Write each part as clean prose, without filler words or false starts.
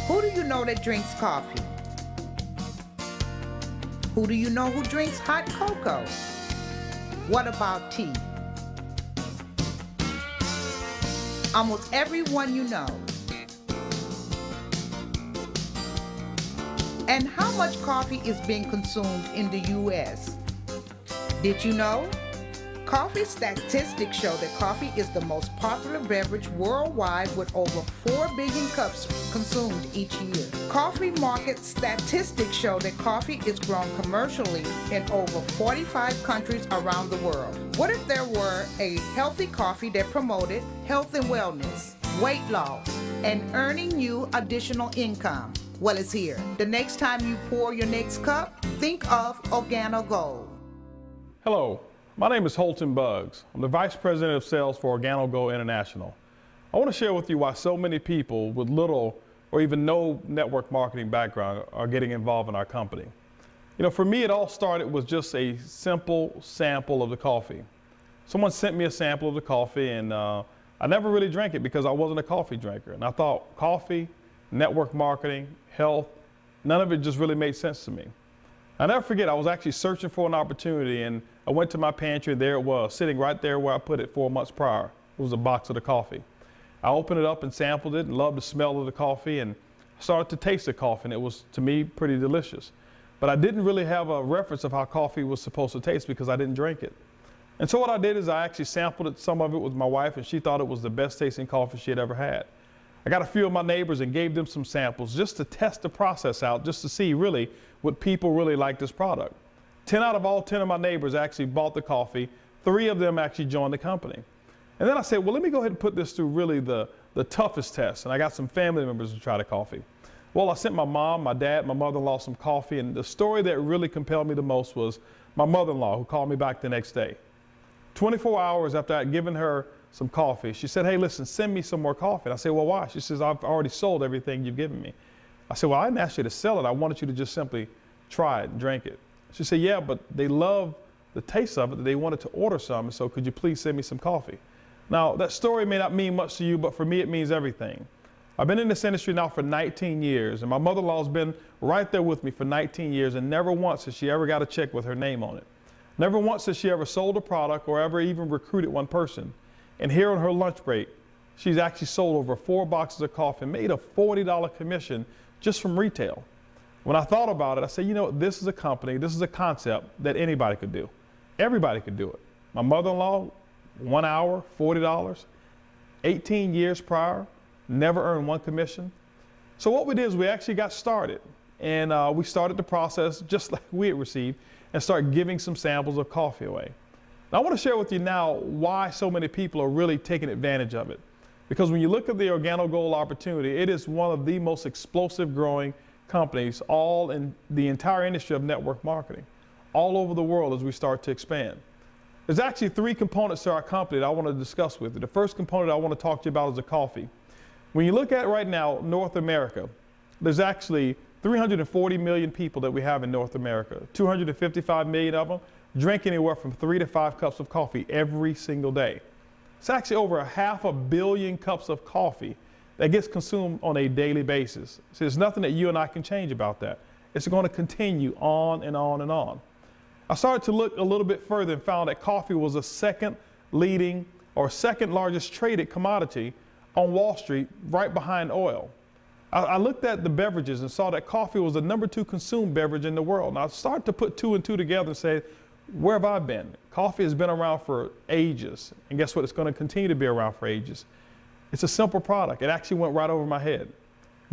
Who do you know that drinks coffee? Who do you know who drinks hot cocoa? What about tea? Almost everyone you know. And how much coffee is being consumed in the U.S.? Did you know? Coffee statistics show that coffee is the most popular beverage worldwide with over 4 billion cups consumed each year. Coffee market statistics show that coffee is grown commercially in over 45 countries around the world. What if there were a healthy coffee that promoted health and wellness, weight loss, and earning you additional income? Well, it's here. The next time you pour your next cup, think of Organo Gold. Hello. My name is Holton Buggs. I'm the Vice President of Sales for Organo Go International. I want to share with you why so many people with little or even no network marketing background are getting involved in our company. You know, for me, it all started with just a simple sample of the coffee. Someone sent me a sample of the coffee, and I never really drank it because I wasn't a coffee drinker. And I thought coffee, network marketing, health, none of it just really made sense to me. I'll never forget, I was actually searching for an opportunity, and I went to my pantry, and there it was, sitting right there where I put it 4 months prior. It was a box of the coffee. I opened it up and sampled it and loved the smell of the coffee, and started to taste the coffee, and it was, to me, pretty delicious. But I didn't really have a reference of how coffee was supposed to taste because I didn't drink it. And so what I did is I actually sampled it, some of it with my wife, and she thought it was the best tasting coffee she had ever had. I got a few of my neighbors and gave them some samples just to test the process out, just to see really what people really like this product. 10 out of all 10 of my neighbors actually bought the coffee. 3 of them actually joined the company. And then I said, well, let me go ahead and put this through really the toughest test. And I got some family members to try the coffee. Well, I sent my mom, my dad, my mother-in-law some coffee. And the story that really compelled me the most was my mother-in-law, who called me back the next day. 24 hours after I'd given her some coffee, she said, hey, listen, send me some more coffee. And I said, well, why? She says, I've already sold everything you've given me. I said, well, I didn't ask you to sell it. I wanted you to just simply try it and drink it. She said, yeah, but they love the taste of it. They wanted to order some, so could you please send me some coffee? Now, that story may not mean much to you, but for me, it means everything. I've been in this industry now for 19 years, and my mother-in-law's been right there with me for 19 years, and never once has she ever got a check with her name on it. Never once has she ever sold a product or ever even recruited one person. And here on her lunch break, she's actually sold over 4 boxes of coffee and made a $40 commission just from retail. When I thought about it, I said, you know, this is a company, this is a concept that anybody could do. Everybody could do it. My mother-in-law, 1 hour, $40, 18 years prior, never earned 1 commission. So what we did is we actually got started, and we started the process just like we had received and started giving some samples of coffee away. Now, I want to share with you now why so many people are really taking advantage of it. Because when you look at the Organo Gold opportunity, it is one of the most explosive growing companies all in the entire industry of network marketing, all over the world as we start to expand. There's actually 3 components to our company that I want to discuss with you. The first component I want to talk to you about is the coffee. When you look at right now, North America, there's actually 340 million people that we have in North America. 255 million of them drink anywhere from 3 to 5 cups of coffee every single day. It's actually over 500 million cups of coffee that gets consumed on a daily basis. So there's nothing that you and I can change about that. It's going to continue on and on and on. I started to look a little bit further and found that coffee was the second largest traded commodity on Wall Street, right behind oil. I looked at the beverages and saw that coffee was the #2 consumed beverage in the world. And I started to put 2 and 2 together and say, where have I been? Coffee has been around for ages. And guess what? It's going to continue to be around for ages. It's a simple product. It actually went right over my head.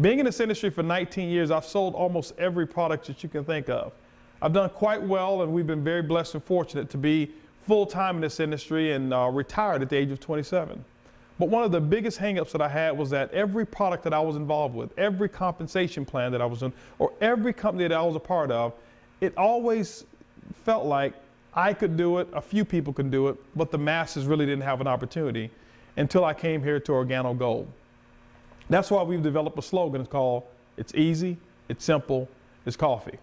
Being in this industry for 19 years, I've sold almost every product that you can think of. I've done quite well, and we've been very blessed and fortunate to be full-time in this industry and retired at the age of 27. But one of the biggest hangups that I had was that every product that I was involved with, every compensation plan that I was in, or every company that I was a part of, it always felt like I could do it, a few people could do it, but the masses really didn't have an opportunity until I came here to Organo Gold. That's why we've developed a slogan. It's called, it's easy, it's simple, it's coffee.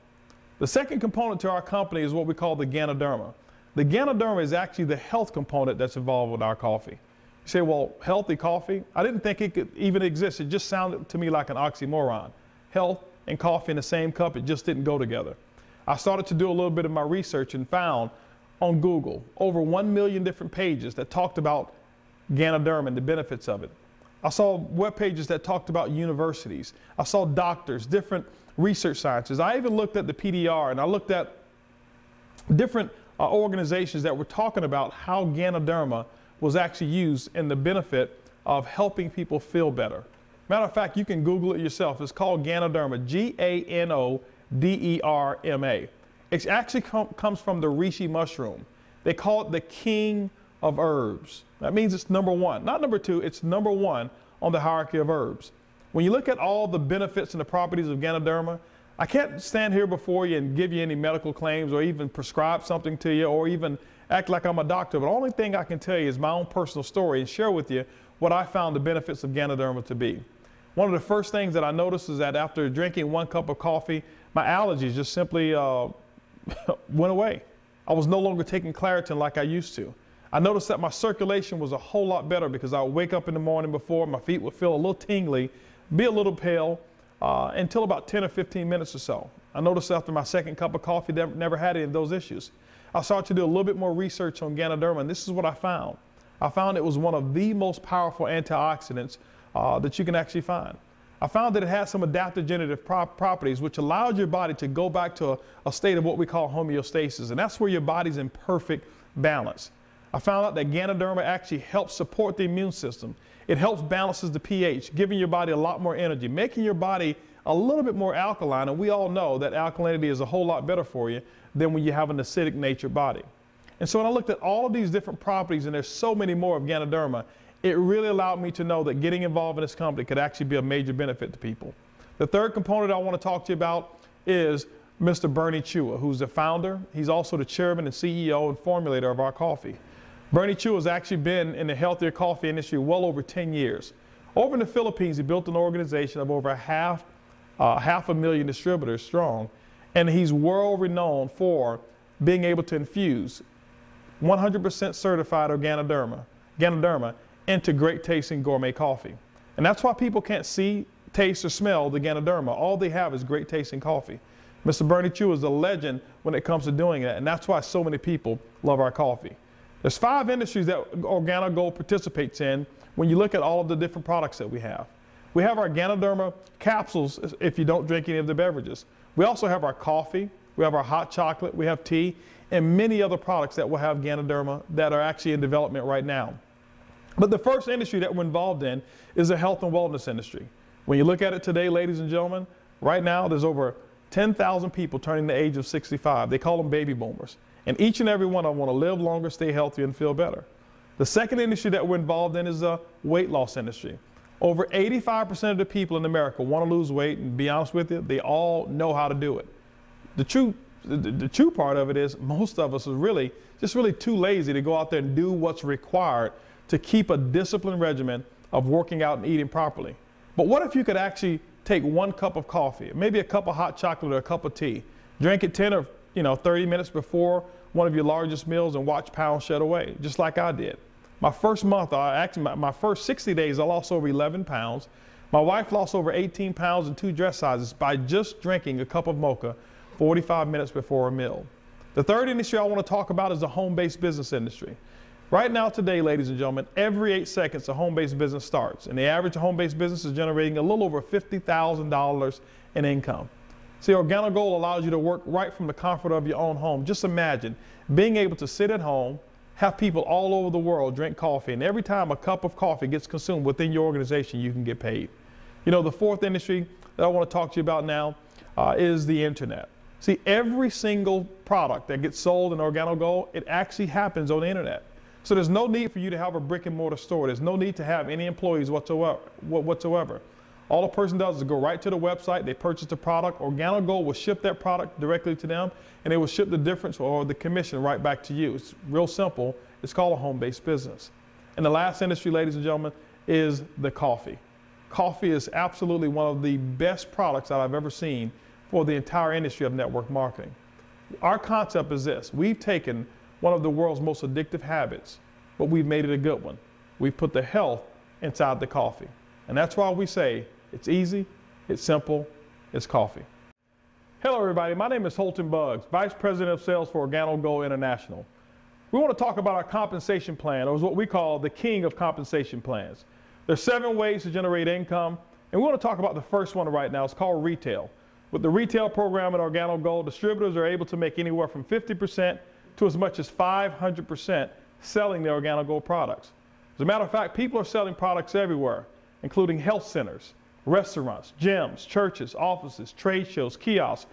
The second component to our company is what we call the Ganoderma. The Ganoderma is actually the health component that's involved with our coffee. You say, well, healthy coffee? I didn't think it could even exist. It just sounded to me like an oxymoron. Health and coffee in the same cup, it just didn't go together. I started to do a little bit of my research and found on Google over 1 million different pages that talked about Ganoderma and the benefits of it. I saw web pages that talked about universities. I saw doctors, different research scientists. I even looked at the PDR, and I looked at different organizations that were talking about how Ganoderma was actually used in the benefit of helping people feel better. Matter of fact, you can Google it yourself. It's called Ganoderma, Ganoderma. It actually comes from the reishi mushroom. They call it the king of herbs. That means it's number one, not number two, it's number one on the hierarchy of herbs. When you look at all the benefits and the properties of Ganoderma, I can't stand here before you and give you any medical claims or even prescribe something to you or even act like I'm a doctor, but the only thing I can tell you is my own personal story and share with you what I found the benefits of Ganoderma to be. One of the first things that I noticed is that after drinking 1 cup of coffee, my allergies just simply went away. I was no longer taking Claritin like I used to. I noticed that my circulation was a whole lot better because I would wake up in the morning before, my feet would feel a little tingly, be a little pale, until about 10 or 15 minutes or so. I noticed after my 2nd cup of coffee, never had any of those issues. I started to do a little bit more research on Ganoderma, and this is what I found. I found it was one of the most powerful antioxidants that you can actually find. I found that it had some adaptogenitive properties which allowed your body to go back to a state of what we call homeostasis, and that's where your body's in perfect balance. I found out that Ganoderma actually helps support the immune system. It helps balances the pH, giving your body a lot more energy, making your body a little bit more alkaline, and we all know that alkalinity is a whole lot better for you than when you have an acidic natured body. And so when I looked at all of these different properties, and there's so many more of Ganoderma, it really allowed me to know that getting involved in this company could actually be a major benefit to people. The third component I want to talk to you about is Mr. Bernie Chua, who's the founder. He's also the chairman and CEO and formulator of our coffee. Bernie Chua has actually been in the healthier coffee industry well over 10 years. Over in the Philippines, he built an organization of over half a million distributors strong, and he's world renowned for being able to infuse 100% certified Ganoderma into great tasting gourmet coffee. And that's why people can't see, taste, or smell the Ganoderma. All they have is great tasting coffee. Mr. Bernie Chua is a legend when it comes to doing that, and that's why so many people love our coffee. There's 5 industries that Organo Gold participates in when you look at all of the different products that we have. We have our Ganoderma capsules if you don't drink any of the beverages. We also have our coffee, we have our hot chocolate, we have tea, and many other products that will have Ganoderma that are actually in development right now. But the first industry that we're involved in is the health and wellness industry. When you look at it today, ladies and gentlemen, right now there's over 10,000 people turning the age of 65. They call them baby boomers. And each and every one of them want to live longer, stay healthy, and feel better. The second industry that we're involved in is the weight loss industry. Over 85% of the people in America want to lose weight, and to be honest with you, they all know how to do it. The true part of it is most of us are really too lazy to go out there and do what's required to keep a disciplined regimen of working out and eating properly. But what if you could actually take 1 cup of coffee, maybe a cup of hot chocolate or a cup of tea, drink it 10 or 30 minutes before one of your largest meals and watch pounds shed away, just like I did. My first month, my first 60 days, I lost over 11 pounds. My wife lost over 18 pounds in 2 dress sizes by just drinking a cup of mocha 45 minutes before a meal. The third industry I want to talk about is the home-based business industry. Right now today, ladies and gentlemen, every 8 seconds a home-based business starts, and the average home-based business is generating a little over $50,000 in income. See, Organo Gold allows you to work right from the comfort of your own home. Just imagine being able to sit at home, have people all over the world drink coffee, and every time a cup of coffee gets consumed within your organization, you can get paid. The fourth industry that I want to talk to you about now is the internet. See, every single product that gets sold in Organo Gold, it actually happens on the internet. So there's no need for you to have a brick and mortar store. There's no need to have any employees whatsoever. All a person does is go right to the website, they purchase the product, Organo Gold will ship that product directly to them, and they will ship the difference or the commission right back to you. It's real simple. It's called a home-based business. And the last industry, ladies and gentlemen, is the coffee. Coffee is absolutely one of the best products that I've ever seen for the entire industry of network marketing. Our concept is this: we've taken one of the world's most addictive habits, but we've made it a good one. we put the health inside the coffee. And that's why we say it's easy, it's simple, it's coffee. Hello everybody, my name is Holton Buggs, Vice President of Sales for Organo Go International. We want to talk about our compensation plan, or what we call the king of compensation plans. There's 7 ways to generate income, and we want to talk about the first one right now. It's called retail. With the retail program at Organo Go, distributors are able to make anywhere from 50% to as much as 500% selling their Organo Go products. As a matter of fact, people are selling products everywhere, including health centers, restaurants, gyms, churches, offices, trade shows, kiosks,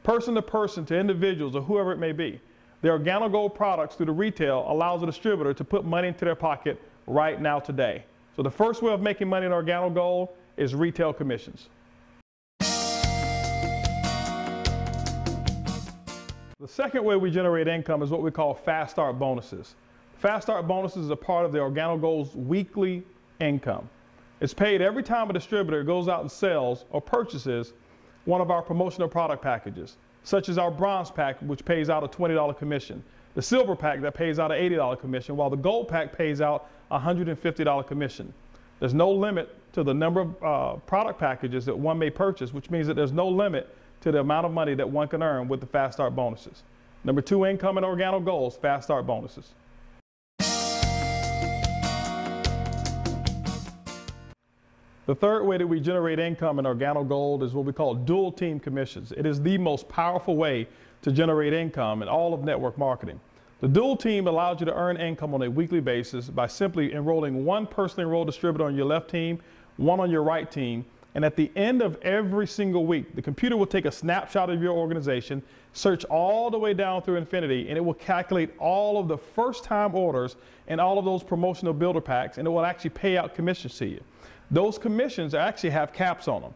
person to person to individuals or whoever it may be. The Organo Go products through the retail allows a distributor to put money into their pocket right now today. So the first way of making money in Organo Go is retail commissions. The second way we generate income is what we call fast start bonuses. Fast start bonuses is a part of the Organo Go's weekly income. It's paid every time a distributor goes out and sells or purchases one of our promotional product packages, such as our bronze pack, which pays out a $20 commission, the silver pack that pays out an $80 commission, while the gold pack pays out a $150 commission. There's no limit to the number of product packages that one may purchase, which means that there's no limit to the amount of money that one can earn with the fast start bonuses. Number 2 income in Organo Go is fast start bonuses. The third way that we generate income in Organo Gold is what we call dual team commissions. It is the most powerful way to generate income in all of network marketing. The dual team allows you to earn income on a weekly basis by simply enrolling one personally enrolled distributor on your left team, one on your right team, and at the end of every single week, the computer will take a snapshot of your organization, search all the way down through infinity, and it will calculate all of the first-time orders and all of those promotional builder packs, and it will actually pay out commissions to you. Those commissions actually have caps on them.